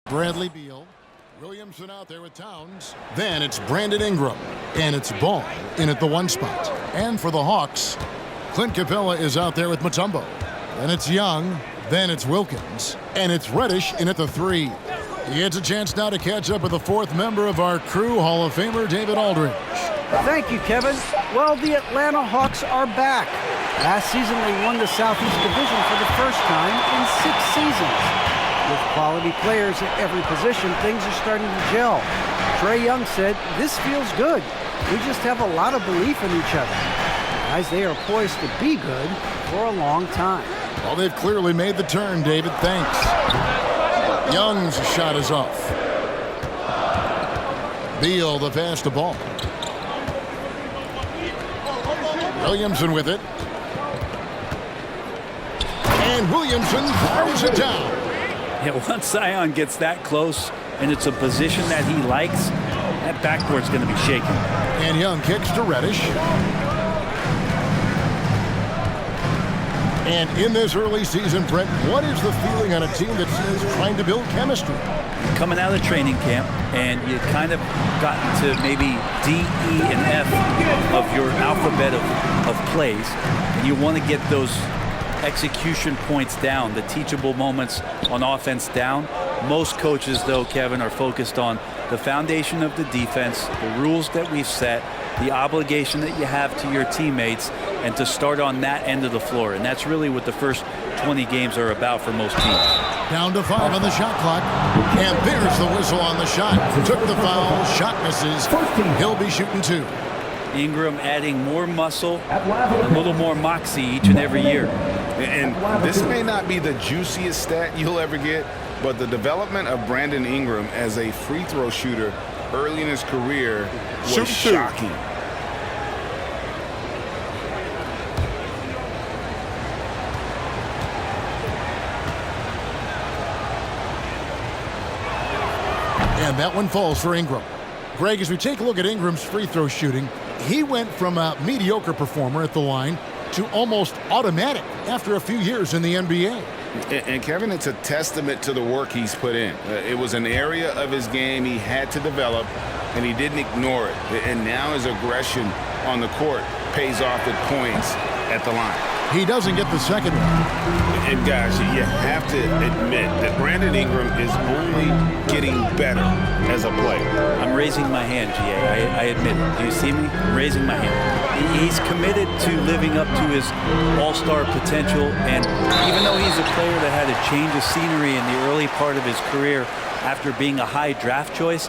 Bradley Beal. Williamson out there with Towns. Then it's Brandon Ingram. And it's Ball in at the 1 spot. And for the Hawks, Clint Capella is out there with Mutombo. Then it's Young. Then it's Wilkins. And it's Reddish in at the 3. He gets a chance now to catch up with the 4th member of our crew, Hall of Famer David Aldridge. Thank you, Kevin. Well, the Atlanta Hawks are back. Last season, they won the Southeast Division for the first time in 6 seasons. With quality players at every position, things are starting to gel. Trae Young said, "This feels good. We just have a lot of belief in each other." Guys, they are poised to be good for a long time. Well, they've clearly made the turn, David. Thanks. Young's shot is off. Beal, the pass to Ball. Williamson with it. And Williamson fires it down. Yeah, once Zion gets that close and it's a position that he likes, that backboard's going to be shaking. And Young kicks to Reddish. And in this early season, Brent, what is the feeling on a team that is trying to build chemistry? Coming out of training camp, and you kind of gotten to maybe D, E, and F of your alphabet of plays, and you want to get those execution points down, the teachable moments on offense down. Most coaches, though, Kevin, are focused on the foundation of the defense, the rules that we've set, the obligation that you have to your teammates, and to start on that end of the floor. And that's really what the first 20 games are about for most teams. Down to 5 on the shot clock. And there's the whistle on the shot. Took the foul. Shot misses. He'll be shooting 2. Ingram adding more muscle, a little more moxie each and every year. And this may not be the juiciest stat you'll ever get, but the development of Brandon Ingram as a free throw shooter early in his career was shocking. And that one falls for Ingram. Greg, as we take a look at Ingram's free throw shooting, he went from a mediocre performer at the line to almost automatic after a few years in the NBA. And Kevin, it's a testament to the work he's put in. It was an area of his game he had to develop, and he didn't ignore it. And now his aggression on the court pays off with points at the line. He doesn't get the second one. And guys, you have to admit that Brandon Ingram is only getting better as a player. I'm raising my hand, GA. I admit it. Do you see me? I'm raising my hand. He's committed to living up to his all-star potential, and even though he's a player that had a change of scenery in the early part of his career after being a high draft choice,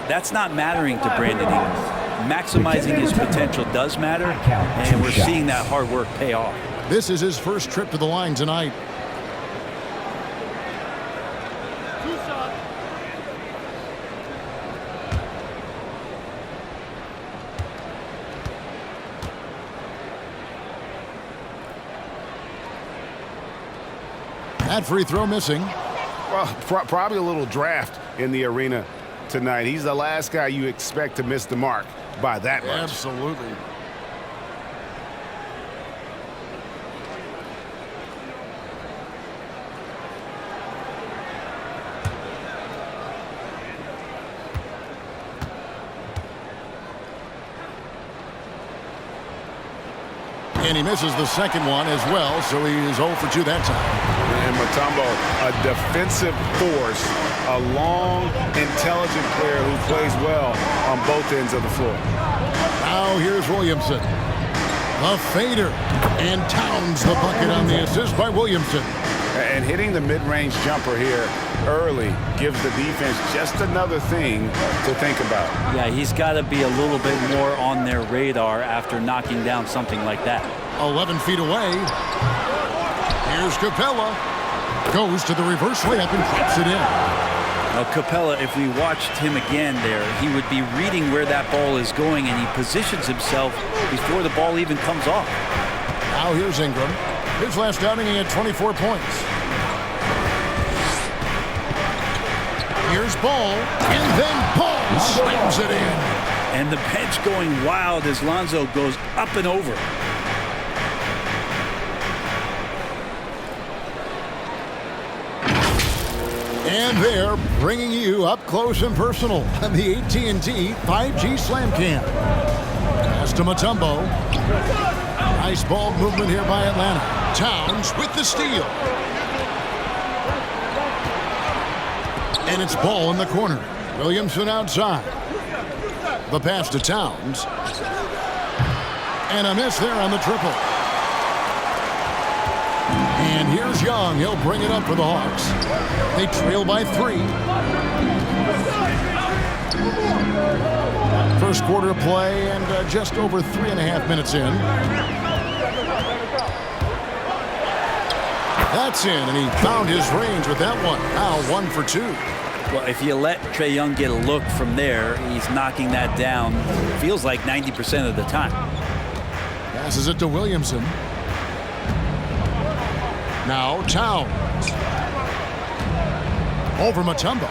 that's not mattering to Brandon Ingram. Maximizing his potential does matter, and we're seeing that hard work pay off. This is his first trip to the line tonight. That free throw missing. Well, probably a little draft in the arena tonight. He's the last guy you expect to miss the mark by that much. Absolutely. And he misses the second one as well, so he is 0 for 2 that time. And Mutombo, a defensive force, a long, intelligent player who plays well on both ends of the floor. Now here's Williamson. The fader. And Towns the bucket on the assist by Williamson. And hitting the mid-range jumper here early gives the defense just another thing to think about. Yeah, he's got to be a little bit more on their radar after knocking down something like that. 11 feet away. Here's Capella. Goes to the reverse layup and drops it in. Now, Capella, if we watched him again there, he would be reading where that ball is going, and he positions himself before the ball even comes off. Now here's Ingram. His last outing, he had 24 points. Here's Ball, and then Ball slams it in. And the bench going wild as Lonzo goes up and over. And they're bringing you up close and personal on the AT&T 5G Slam Cam. Pass to Mutombo. Nice ball movement here by Atlanta. Towns with the steal. And it's ball in the corner. Williamson outside. The pass to Towns. And a miss there on the triple. And here's Young. He'll bring it up for the Hawks. They trail by 3. First quarter of play and just over 3.5 minutes in. That's in, and he found his range with that one. Now 1 for 2. Well, if you let Trae Young get a look from there, he's knocking that down, feels like 90% of the time. Passes it to Williamson. Now Towns. Over Mutombo.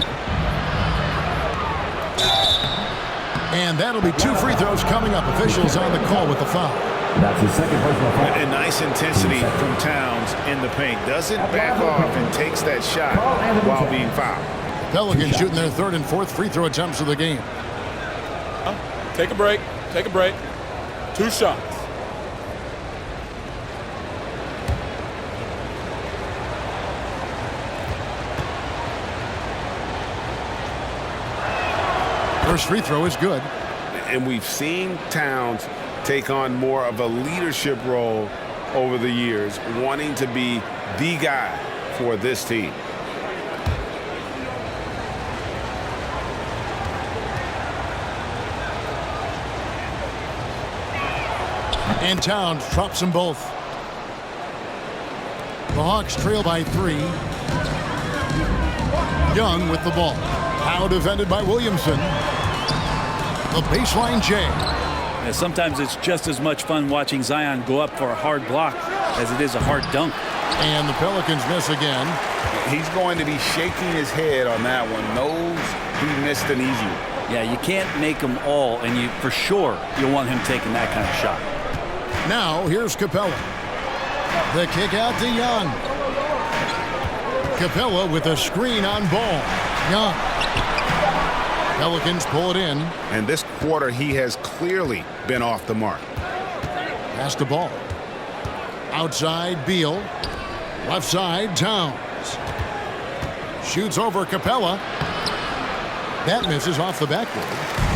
And that'll be 2 free throws coming up. Officials on the call with the foul. That's his second personal foul. And nice intensity from Towns in the paint. Doesn't back off and takes that shot while being fouled. Pelicans shooting their 3rd and 4th free throw attempts of the game. Take a break. Take a break. 2 shots. First free throw is good. And we've seen Towns take on more of a leadership role over the years, wanting to be the guy for this team. And Towns drops them both. The Hawks trail by 3. Young with the ball. Now defended by Williamson. The baseline J. And sometimes it's just as much fun watching Zion go up for a hard block as it is a hard dunk. And the Pelicans miss again. He's going to be shaking his head on that one. Knows he missed an easy one. Yeah, you can't make them all, and you for sure you'll want him taking that kind of shot. Now here's Capella. The kick out to Young. Capella with a screen on ball. Young. Pelicans pull it in. And this quarter, he has clearly been off the mark. Pass the ball. Outside, Beal. Left side, Towns. Shoots over Capella. That misses off the backboard.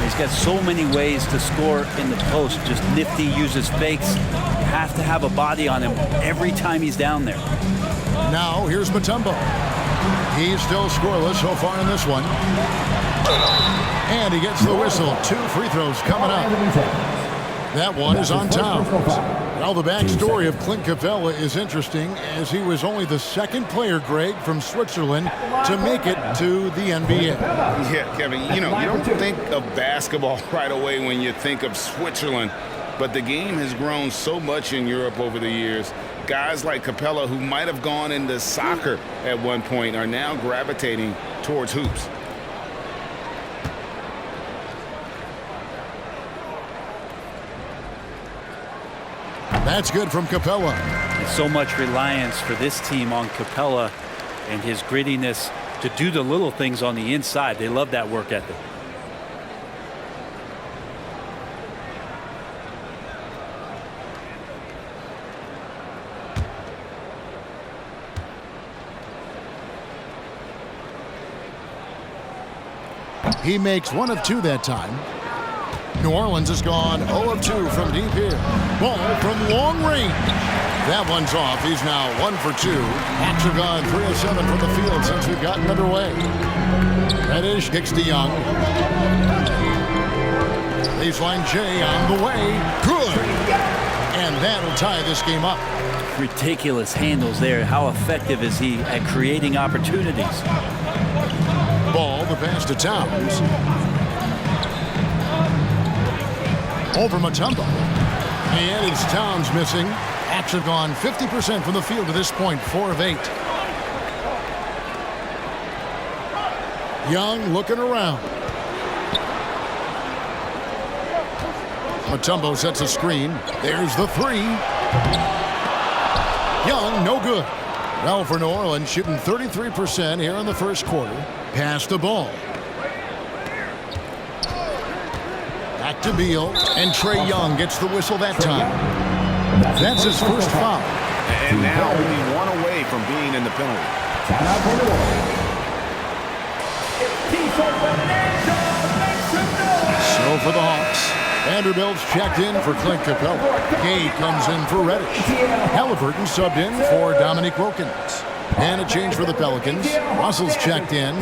He's got so many ways to score in the post. Just nifty, uses fakes. You have to have a body on him every time he's down there. Now here's Mutombo. He's still scoreless so far in this one. And he gets the whistle. 2 free throws coming up. That one is on Towns. Well, the backstory of Clint Capella is interesting, as he was only the 2nd player, Greg, from Switzerland to make it to the NBA. Yeah, Kevin, you don't think of basketball right away when you think of Switzerland, but the game has grown so much in Europe over the years. Guys like Capella, who might have gone into soccer at one point, are now gravitating towards hoops. That's good from Capella. And so much reliance for this team on Capella and his grittiness to do the little things on the inside. They love that work ethic. He makes 1 of 2 that time. New Orleans has gone 0 of 2 from deep here. Ball from long range. That one's off. He's now 1 for 2. Hawks have gone 3 of 7 from the field since we've gotten underway. Reddish kicks to Young. Baseline J on the way. Good. And that'll tie this game up. Ridiculous handles there. How effective is he at creating opportunities? Ball, the pass to Towns. Over Mutombo. And it's Towns missing. Hawks have gone 50% from the field to this point, 4 of 8. Young looking around. Mutombo sets a screen. There's the 3. Young, no good. Well, for New Orleans, shooting 33% here in the first quarter. Pass the ball. Back to Beal, and Trae Young gets the whistle that time. That's his first foul. And now only one away from being in the penalty. So for the Hawks, Vanderbilt's checked in for Clint Capella. Gay comes in for Reddish. Halliburton subbed in for Dominique Wilkins. And a change for the Pelicans. Russell's checked in.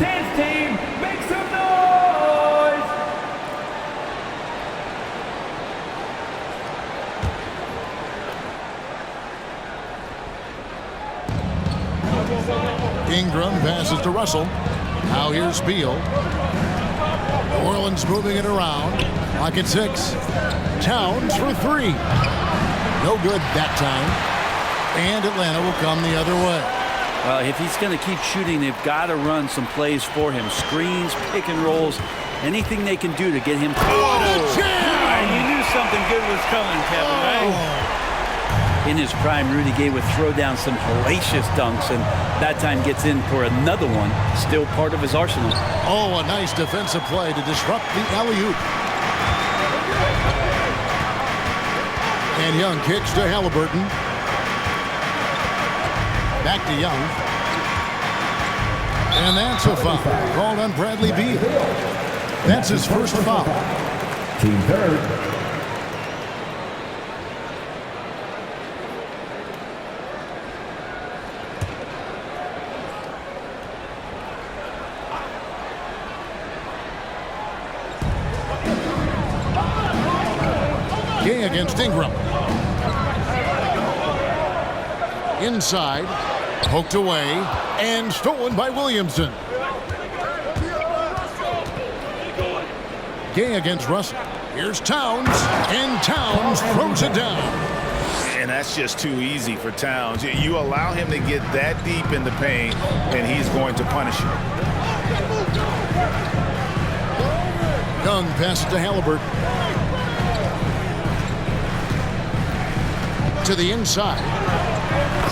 Ingram passes to Russell. Now here's Beal. New Orleans moving it around. Clock at 6. Towns for 3. No good that time. And Atlanta will come the other way. Well, if he's going to keep shooting, they've got to run some plays for him. Screens, pick and rolls, anything they can do to get him. You knew something good was coming, Kevin, right? In his prime, Rudy Gay would throw down some hellacious dunks, and that time gets in for another one, still part of his arsenal. Oh, a nice defensive play to disrupt the alley-oop. And Young kicks to Halliburton. Back to Young. And that's a foul called on Bradley Beal. That's his first foul. Team third. Gay against Ingram. Inside, poked away, and stolen by Williamson. Gay against Russell. Here's Towns, and Towns throws it down. And that's just too easy for Towns. You allow him to get that deep in the paint, and he's going to punish you. Young passes to Halliburton. To the inside.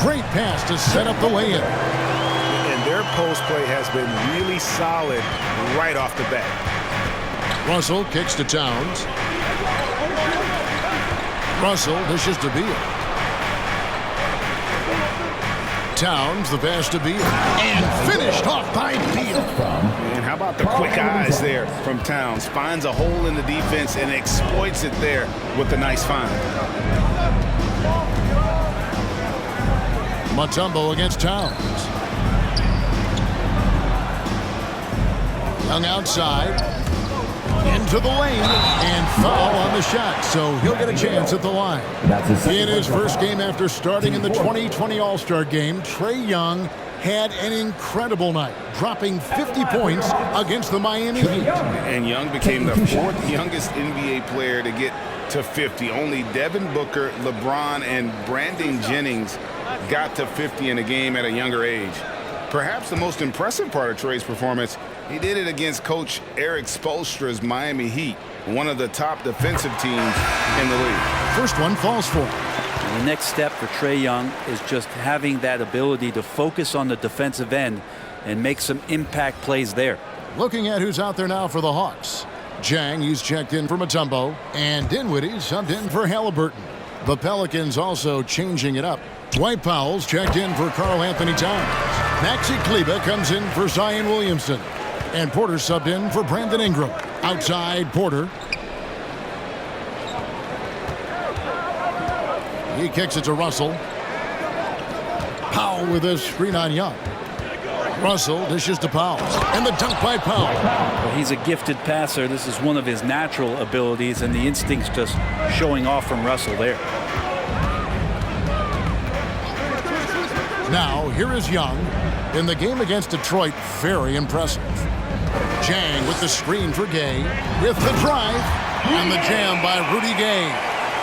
Great pass to set up the lay-in. And their post play has been really solid right off the bat. Russell kicks to Towns. Russell dishes to Beal. Towns, the pass to Beal. And finished off by Beal. And how about the quick eyes there from Towns? Finds a hole in the defense and exploits it there with a nice find. Mutombo against Towns. Young outside. Into the lane. And foul on the shot. So he'll get a chance at the line. In his first game after starting in the 2020 All-Star game, Trae Young had an incredible night, dropping 50 points against the Miami Heat. And Young became the fourth youngest NBA player to get to 50. Only Devin Booker, LeBron, and Brandon Jennings got to 50 in a game at a younger age. Perhaps the most impressive part of Trae's performance, he did it against Coach Eric Spoelstra's Miami Heat, one of the top defensive teams in the league. First one falls for him. And the next step for Trae Young is just having that ability to focus on the defensive end and make some impact plays there. Looking at who's out there now for the Hawks. Jang, he's checked in for Mutombo, and Dinwiddie subbed in for Halliburton. The Pelicans also changing it up. Dwight Powell's checked in for Karl Anthony Towns. Maxi Kleber comes in for Zion Williamson. And Porter subbed in for Brandon Ingram. Outside, Porter. He kicks it to Russell. Powell with a screen on Young. Russell dishes to Powell. And the dunk by Powell. Well, he's a gifted passer. This is one of his natural abilities, and the instincts just showing off from Russell there. Now, here is Young. In the game against Detroit, very impressive. Jang with the screen for Gay. With the drive. And the jam by Rudy Gay.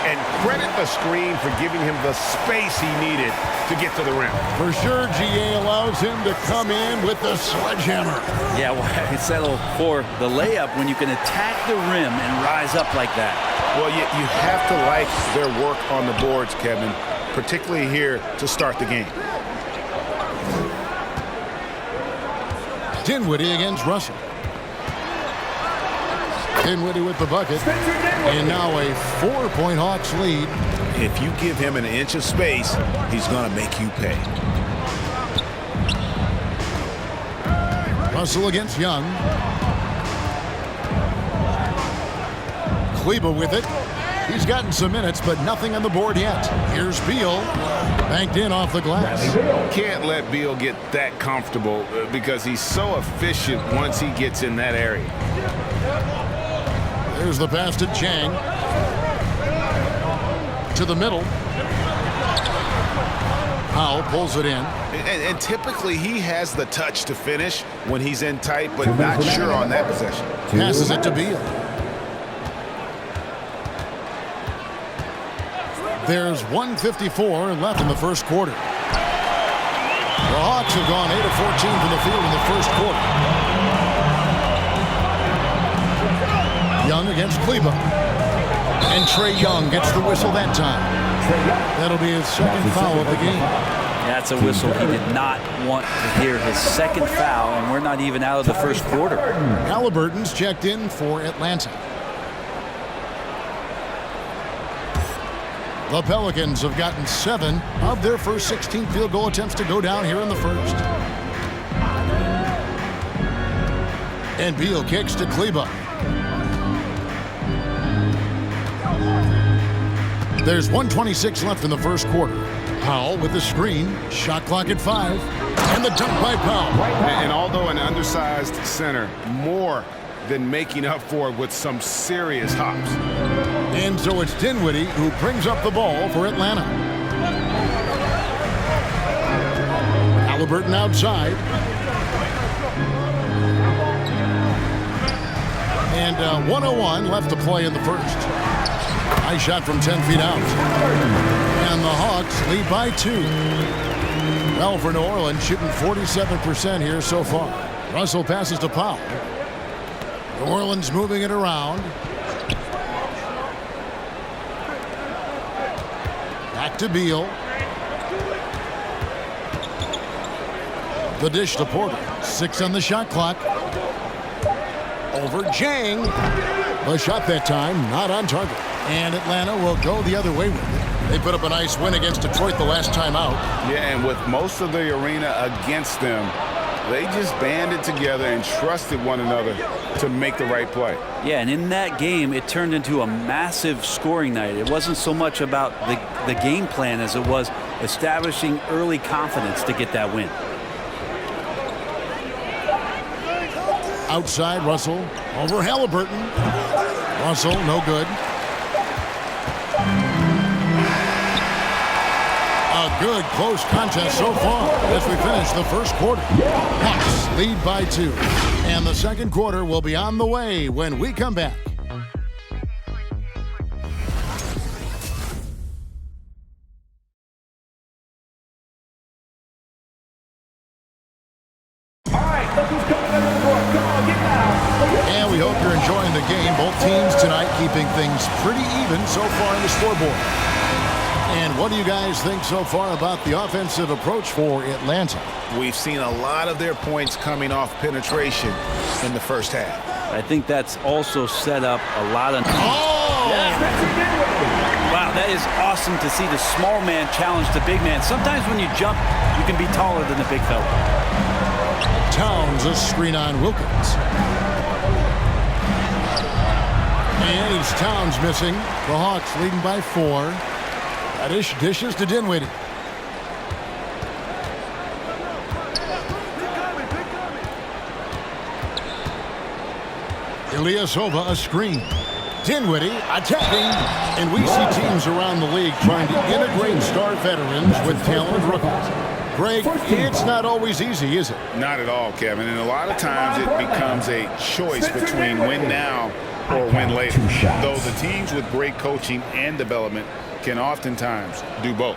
And credit the screen for giving him the space he needed to get to the rim. For sure, GA allows him to come in with the sledgehammer. Yeah, why settle for the layup when you can attack the rim and rise up like that? Well, you have to like their work on the boards, Kevin, particularly here to start the game. Dinwiddie against Russell. Dinwiddie with the bucket. And now a 4-point Hawks lead. If you give him an inch of space, he's going to make you pay. Russell against Young. Kleba with it. He's gotten some minutes, but nothing on the board yet. Here's Beal. Banked in off the glass. Can't let Beal get that comfortable because he's so efficient once he gets in that area. There's the pass to Chang. To the middle. Powell pulls it in. And typically he has the touch to finish when he's in tight, but not sure on that possession. Passes it to Beal. There's 1:54 left in the first quarter. The Hawks have gone 8 of 14 from the field in the first quarter. Young against Kleba. And Trae Young gets the whistle that time. That'll be his second foul of the game. That's a whistle. He did not want to hear his second foul, and we're not even out of the first quarter. Halliburton's checked in for Atlanta. The Pelicans have gotten 7 of their first 16 field goal attempts to go down here in the first. And Beal kicks to Kleba. There's 1:26 left in the first quarter. Powell with the screen. Shot clock at 5. And the dunk by Powell. And although an undersized center, more than making up for it with some serious hops. And so it's Dinwiddie who brings up the ball for Atlanta. Halliburton outside. And 1:01 left to play in the first. Nice shot from 10 feet out. And the Hawks lead by 2. Well, for New Orleans, shooting 47% here so far. Russell passes to Powell. New Orleans moving it around. Back to Beal. The dish to Porter. 6 on the shot clock. Over Chang. The shot that time, not on target. And Atlanta will go the other way with it. They put up a nice win against Detroit the last time out. Yeah, and with most of the arena against them, they just banded together and trusted one another to make the right play. Yeah, and in that game, it turned into a massive scoring night. It wasn't so much about the game plan as it was establishing early confidence to get that win. Outside, Russell. Over Halliburton. Russell, no good. A good close contest so far as we finish the first quarter. Hawks lead by 2. And the second quarter will be on the way when we come back. And we hope you're enjoying the game. Both teams tonight keeping things pretty even so far in the scoreboard. And what do you guys think so far about the offensive approach for Atlanta? We've seen a lot of their points coming off penetration in the first half. I think that's also set up a lot of... Oh! Yeah. Wow, that is awesome to see the small man challenge the big man. Sometimes when you jump, you can be taller than the big fella. Towns a screen on Wilkins. And it's Towns missing. The Hawks leading by 4. That dishes to Dinwiddie. Ilyasova a screen. Dinwiddie attacking. And we see teams around the league trying to integrate star veterans with talented rookies. Greg, it's not always easy, is it? Not at all, Kevin. And a lot of times it becomes a choice between win now or win later. Though the teams with great coaching and development can oftentimes do both.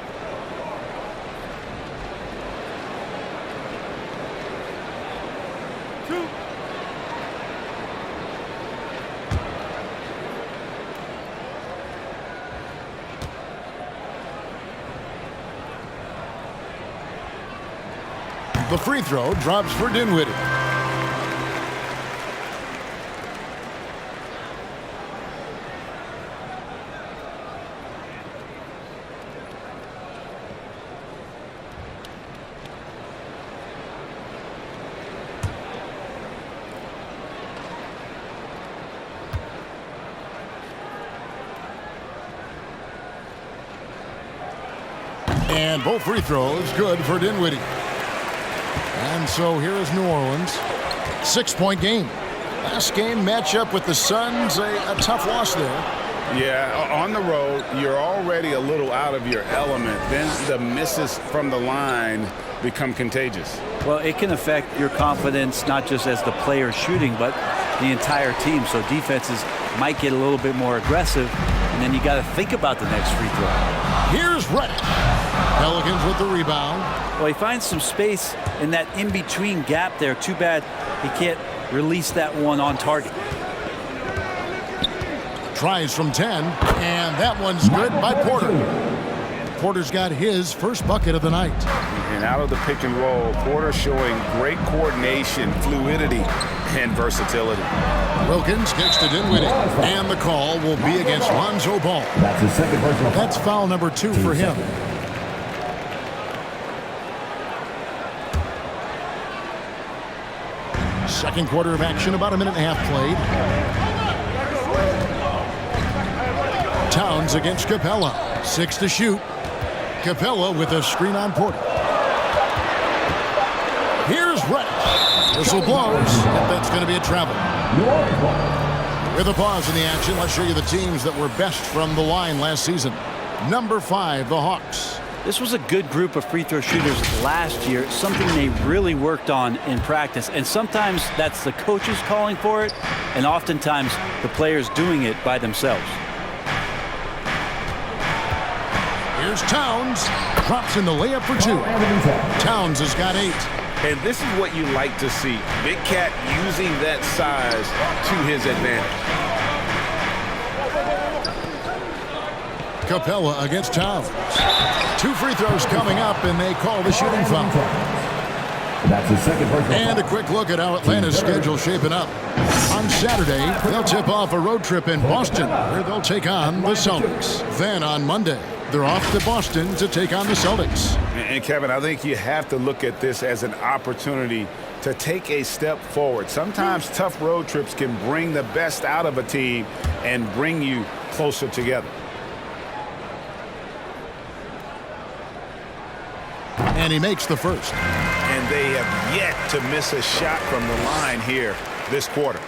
The free throw drops for Dinwiddie. And both free throws good for Dinwiddie. And so here is New Orleans. 6-point game. Last game matchup with the Suns, a tough loss there. Yeah, on the road, you're already a little out of your element. Then the misses from the line become contagious. Well, it can affect your confidence, not just as the player shooting, but the entire team. So defenses might get a little bit more aggressive, and then you got to think about the next free throw. Here's Reddish. Pelicans with the rebound. Well, he finds some space in that in-between gap there. Too bad he can't release that one on target. Tries from 10, and that one's good by Porter. Porter's got his first bucket of the night. And out of the pick and roll, Porter showing great coordination, fluidity, and versatility. Wilkins kicks to Dinwiddie, and the call will be against Lonzo Ball. That's his second personal foul. That's foul number 2 for him. Second quarter of action, about a minute and a half played. Towns against Capella. 6 to shoot. Capella with a screen on Porter. Here's Reddish. Whistle blows. That's going to be a travel. With a pause in the action, let's show you the teams that were best from the line last season. Number 5, the Hawks. This was a good group of free throw shooters last year, something they really worked on in practice. And sometimes that's the coaches calling for it, and oftentimes the players doing it by themselves. Here's Towns. Drops in the layup for 2. Towns has got 8. And this is what you like to see. Big Cat using that size to his advantage. Capella against Towns. 2 free throws coming up, and they call the shooting foul. That's his second personal foul. And a quick look at how Atlanta's schedule shaping up. On Saturday, they'll tip off a road trip in Boston, where they'll take on the Celtics. Then on Monday, they're off to Boston to take on the Celtics. And Kevin, I think you have to look at this as an opportunity to take a step forward. Sometimes tough road trips can bring the best out of a team and bring you closer together. And he makes the first. And they have yet to miss a shot from the line here this quarter.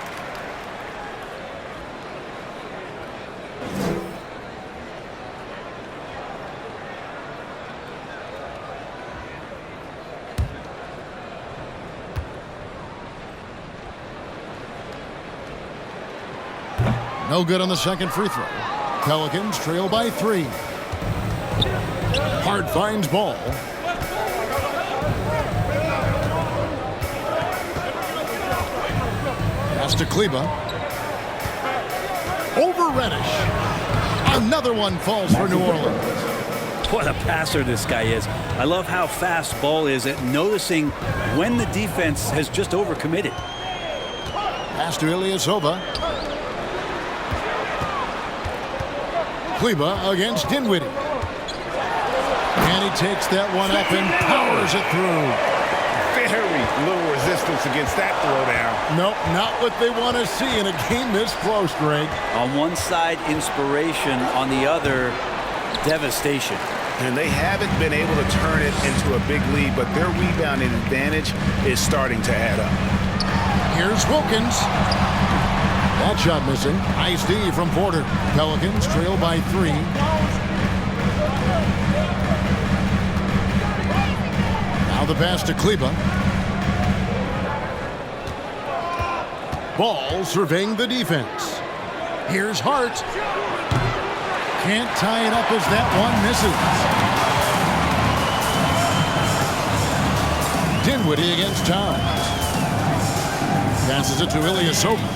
No good on the second free throw. Pelicans trail by 3. Hart finds Ball. Pass to Kleba. Over Reddish. Another one falls for New Orleans. What a passer this guy is. I love how fast Ball is at noticing when the defense has just overcommitted. Pass to Ilyasova. Kleba against Dinwiddie. And he takes that one up and powers it through. Very little resistance against that throwdown. Nope, not what they want to see in a game this close, Greg. On one side, inspiration. On the other, devastation. And they haven't been able to turn it into a big lead, but their rebounding advantage is starting to add up. Here's Wilkins. That shot missing. Nice D from Porter. Pelicans trail by 3. Now the pass to Kleba. Ball surveying the defense. Here's Hart. Can't tie it up as that one misses. Dinwiddie against Towns. Passes it to Ilyasova.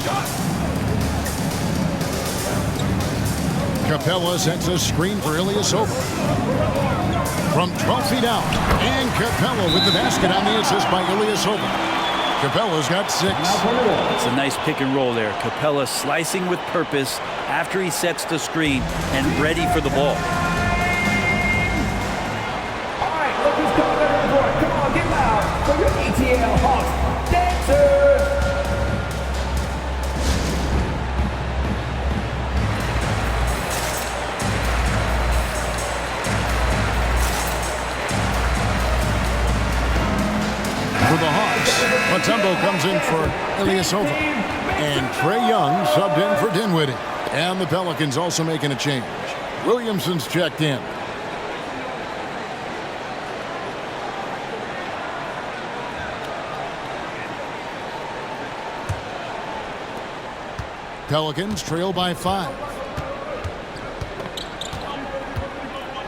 Capella sets a screen for Ilyasova. From 12 feet out. And Capella with the basket on the assist by Ilyasova. Capella's got 6. It's a nice pick and roll there. Capella slicing with purpose after he sets the screen and ready for the ball. All right, look who's coming to the court. Come on, get loud for your ETL Hawks dancers. comes in for Ilyasova. And Trae Young subbed in for Dinwiddie. And the Pelicans also making a change. Williamson's checked in. Pelicans trail by 5.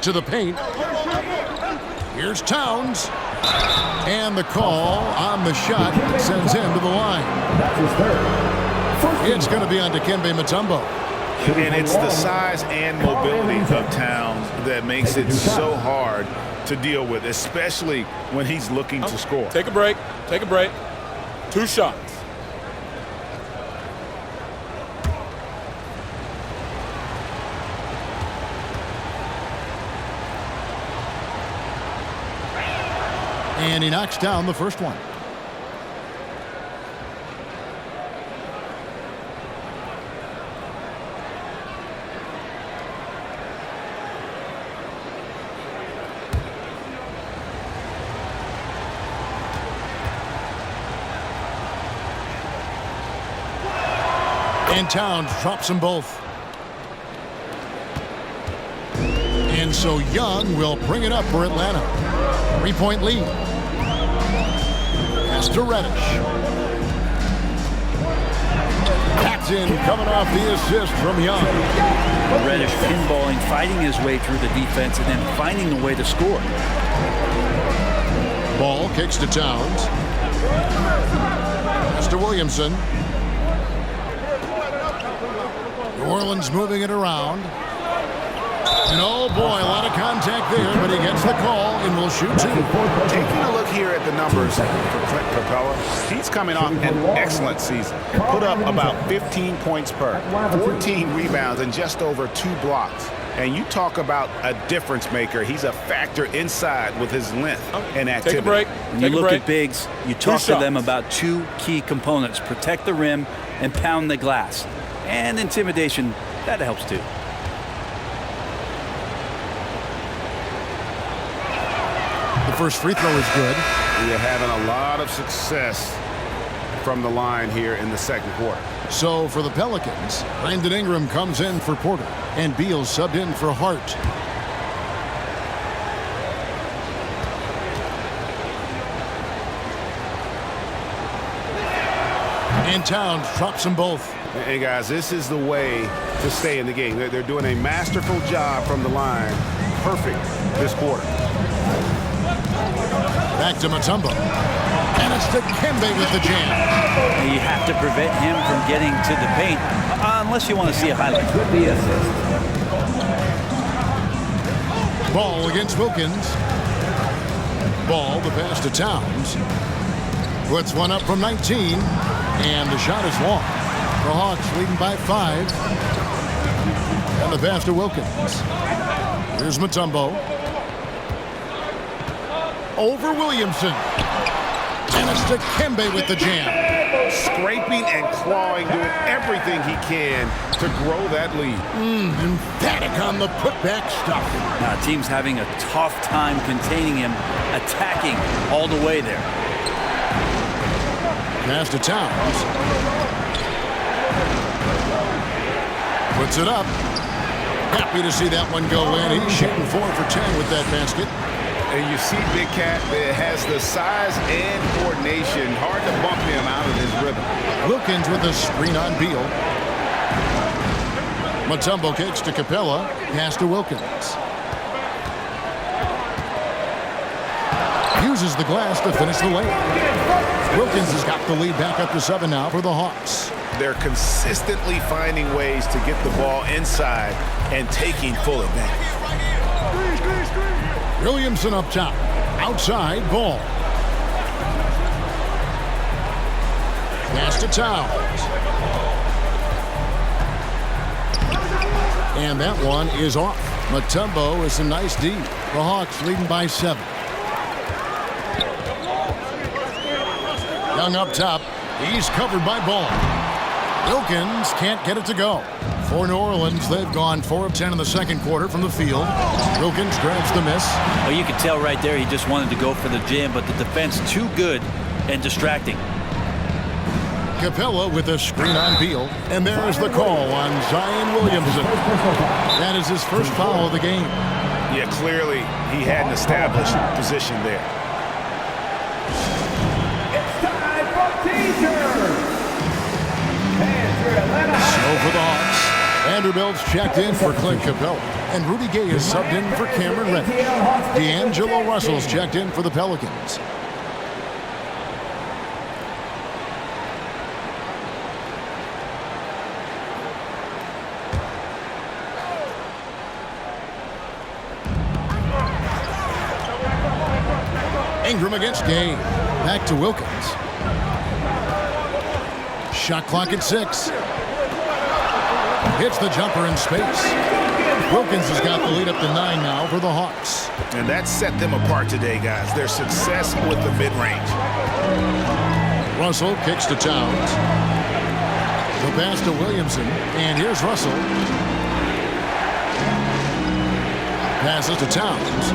To the paint. Here's Towns. And the call on the shot sends him to the line. That's his third. It's going to be on Dikembe Mutombo. And it's the size and mobility of Towns that makes it so hard to deal with, especially when he's looking to score. Take a break. Take a break. 2 shots. And he knocks down the first one. And Towns drops them both. And so Young will bring it up for Atlanta. 3-point lead. Pass to Reddish. That's in, coming off the assist from Young. Reddish pinballing, fighting his way through the defense, and then finding a way to score. Ball kicks to Towns. Pass to Williamson. New Orleans moving it around. And oh boy, a lot of contact there, but he gets the call and will shoot 2. Taking a look here at the numbers for Clint Capella, he's coming off an excellent season. Put up about 15 points per, 14 rebounds, and just over 2 blocks. And you talk about a difference maker. He's a factor inside with his length and activity. Take a break. When you look at bigs, you talk to them about 2 key components: protect the rim and pound the glass. And intimidation, that helps too. The first free throw is good. You're having a lot of success from the line here in the second quarter. So for the Pelicans, Brandon Ingram comes in for Porter, and Beal subbed in for Hart. And Towns drops them both. Hey guys, this is the way to stay in the game. They're doing a masterful job from the line. Perfect this quarter. Back to Mutombo. And it's Dikembe with the jam. You have to prevent him from getting to the paint, unless you want to see a highlight. The assist. Ball against Wilkins. Ball, the pass to Towns. Puts one up from 19. And the shot is long. The Hawks leading by 5. And the pass to Wilkins. Here's Mutombo. Over Williamson. And it's Dikembe with the jam. Scraping and clawing, doing everything he can to grow that lead. Emphatic on the putback stuff. Now, team's having a tough time containing him, attacking all the way there. Pass to Towns. Puts it up. Happy to see that one go in. He's shooting 4 for 10 with that basket. And you see Big Cat that has the size and coordination. Hard to bump him out of his rhythm. Wilkins with a screen on Beal. Mutombo kicks to Capella. Pass to Wilkins. Uses the glass to finish the layup. Wilkins has got the lead back up to 7 now for the Hawks. They're consistently finding ways to get the ball inside and taking full advantage. Williamson up top. Outside, Ball. Pass to Towns. And that one is off. Mutombo is a nice D. The Hawks leading by 7. Young up top. He's covered by Ball. Wilkins can't get it to go. For New Orleans, they've gone 4 of 10 in the second quarter from the field. Wilkins grabs the miss. Well, you could tell right there he just wanted to go for the jam, but the defense too good and distracting. Capella with a screen on Beal. And there's the call on Zion Williamson. That is his first foul of the game. Yeah, clearly he had an established position there. It's time for teaser. And for Atlanta So for the Hawks, Vanderbilt's checked in for Clint Capella. And Rudy Gay is subbed in for Cameron Reddish. D'Angelo Russell's checked in for the Pelicans. Ingram against Gay. Back to Wilkins. Shot clock at 6. Hits the jumper in space. Wilkins has got the lead up to 9 now for the Hawks. And that set them apart today, guys. Their success with the mid-range. Russell kicks to Towns. The pass to Williamson. And here's Russell. Passes to Towns.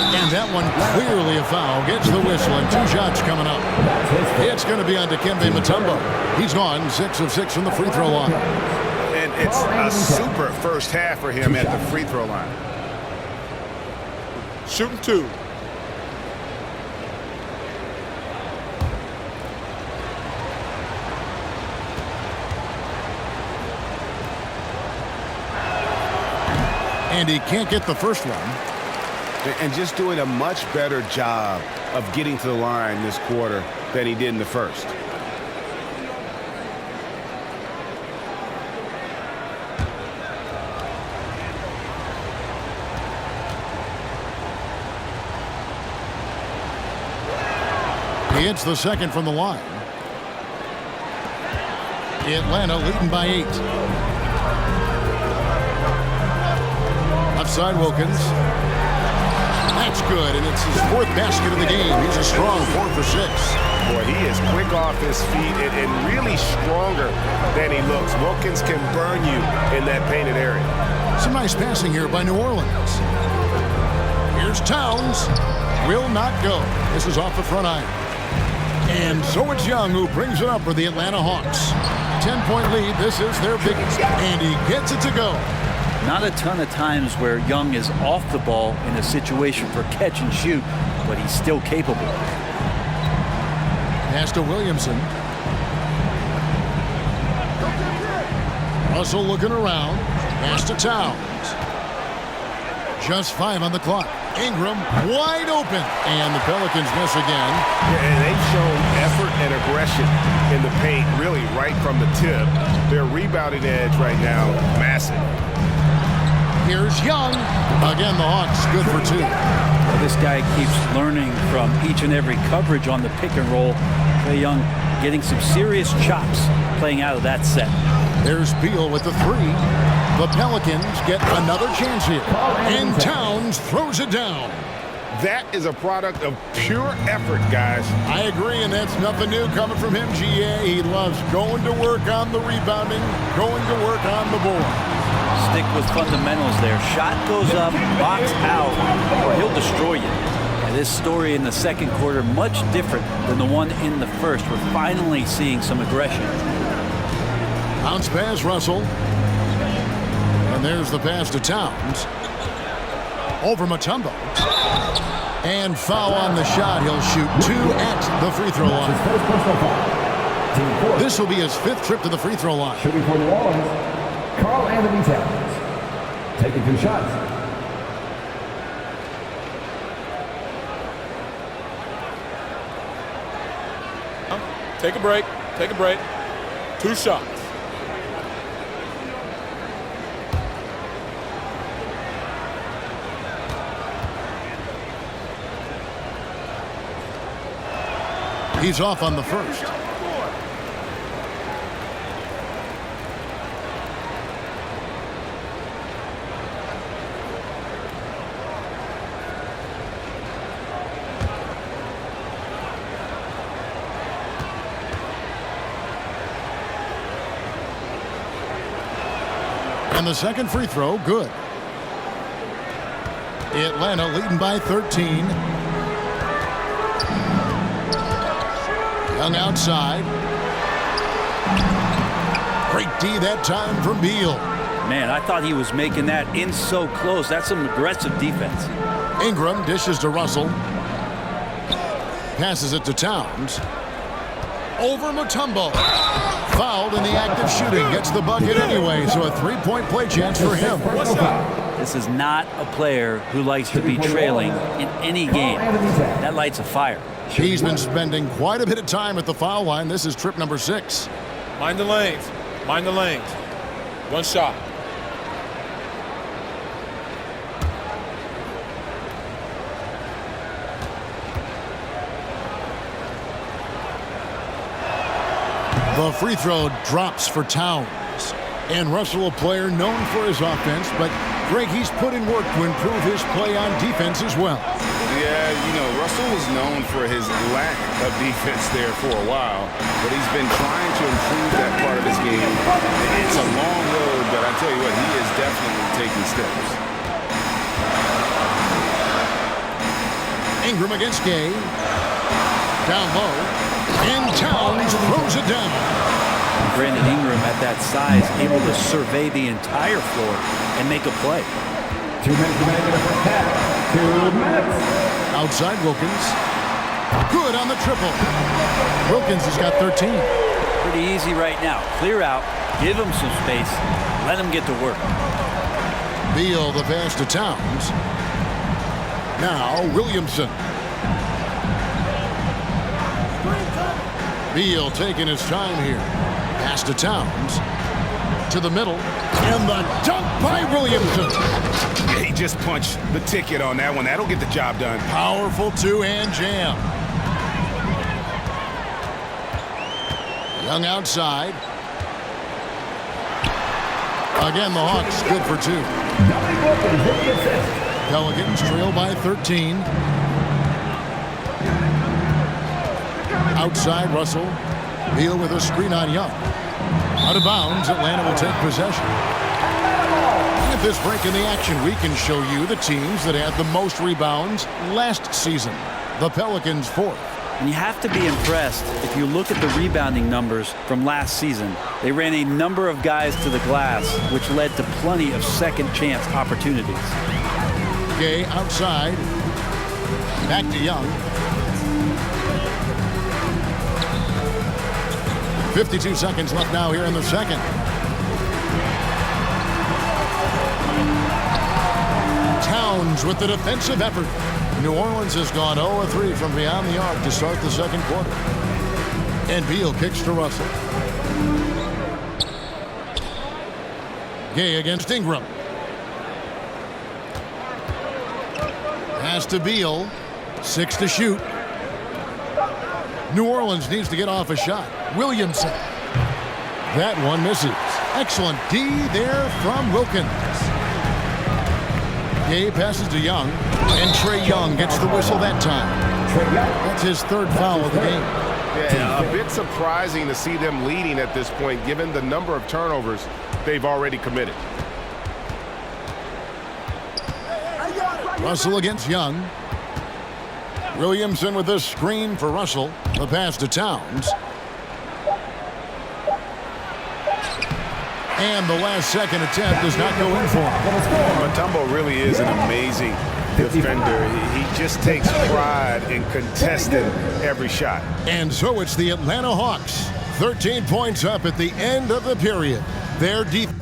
And that one clearly a foul. Gets the whistle and 2 shots coming up. It's going to be on Dikembe Mutombo. He's gone 6 of 6 from the free throw line. And it's a super first half for him at the free throw line. Shooting 2. And he can't get the first one. And just doing a much better job of getting to the line this quarter than he did in the first. He hits the second from the line. Atlanta leading by 8. Left side Wilkins. That's good, and it's his 4th basket of the game. He's a strong 4 for 6. Boy, he is quick off his feet and really stronger than he looks. Wilkins can burn you in that painted area. Some nice passing here by New Orleans. Here's Towns. Will not go. This is off the front iron. And so it's Young who brings it up for the Atlanta Hawks. 10-point lead. This is their biggest. And he gets it to go. Not a ton of times where Young is off the ball in a situation for catch and shoot, but he's still capable. Pass to Williamson. Russell looking around. Pass to Towns. Just 5 on the clock. Ingram wide open. And the Pelicans miss again. And they've shown effort and aggression in the paint really right from the tip. Their rebounding edge right now, massive. Here's Young. Again, the Hawks good for 2. Well, this guy keeps learning from each and every coverage on the pick and roll. Trae Young getting some serious chops playing out of that set. There's Beal with the 3. The Pelicans get another chance here. And Towns throws it down. That is a product of pure effort, guys. I agree, and that's nothing new coming from him, GA. He loves going to work on the rebounding, going to work on the board. Stick with fundamentals there. Shot goes up, box out, or he'll destroy you. And this story in the second quarter, much different than the one in the first. We're finally seeing some aggression. Bounce pass, Russell. And there's the pass to Towns. Over Mutombo. And foul on the shot. He'll shoot 2 at the free throw line. This will be his 5th trip to the free throw line. Shooting for New Orleans, Carl Anthony Towns. Taking 2 shots. Take a break. Take a break. 2 shots. He's off on the first. And the second free throw, good. Atlanta leading by 13. Young outside. Great D that time from Beal. Man, I thought he was making that in so close. That's some aggressive defense. Ingram dishes to Russell. Passes it to Towns. Over Mutombo. Fouled in the act of shooting. Gets the bucket anyway, so a three-point play chance for him. This is not a player who likes to be trailing in any game. That lights a fire. He's been spending quite a bit of time at the foul line. This is trip number 6. Mind the lanes. Mind the lanes. One shot. The free throw drops for Towns. And Russell, a player known for his offense, but Greg, he's put in work to improve his play on defense as well. Yeah, you know, Russell was known for his lack of defense there for a while, but he's been trying to improve that part of his game. It's a long road, but I tell you what, he is definitely taking steps. Ingram against Gay. Down low. And Towns throws it down. Brandon Ingram at that size, able to survey the entire floor and make a play. 2 minutes remaining in the first half. 2 minutes. Outside Wilkins. Good on the triple. Wilkins has got 13. Pretty easy right now. Clear out, give him some space, let him get to work. Beal the pass to Towns. Now Williamson. Beal taking his time here. Pass to Towns. To the middle. And the dunk by Williamson. Yeah, he just punched the ticket on that one. That'll get the job done. Powerful two-hand jam. Young outside. Again, the Hawks good for 2. Pelicans trail by 13. Outside Russell. Beal with a screen on Young. Out of bounds, Atlanta will take possession. At this break in the action, we can show you the teams that had the most rebounds last season. The Pelicans 4th. And you have to be impressed if you look at the rebounding numbers from last season. They ran a number of guys to the glass, which led to plenty of second chance opportunities. Gay outside. Back to Young. 52 seconds left now here in the second. Towns with the defensive effort. New Orleans has gone 0-3 from beyond the arc to start the second quarter. And Beal kicks to Russell. Gay against Ingram. Pass to Beal. 6 to shoot. New Orleans needs to get off a shot. Williamson. That one misses. Excellent D there from Wilkins. Gay passes to Young. And Trae Young gets the whistle that time. That's his 3rd foul of the game. Yeah, a bit surprising to see them leading at this point, given the number of turnovers they've already committed. Russell against Young. Williamson with a screen for Russell. The pass to Towns. And the last second attempt does not go in for him. Mutombo really is an amazing defender. He just takes pride in contesting every shot. And so it's the Atlanta Hawks. 13 points up at the end of the period. Their defense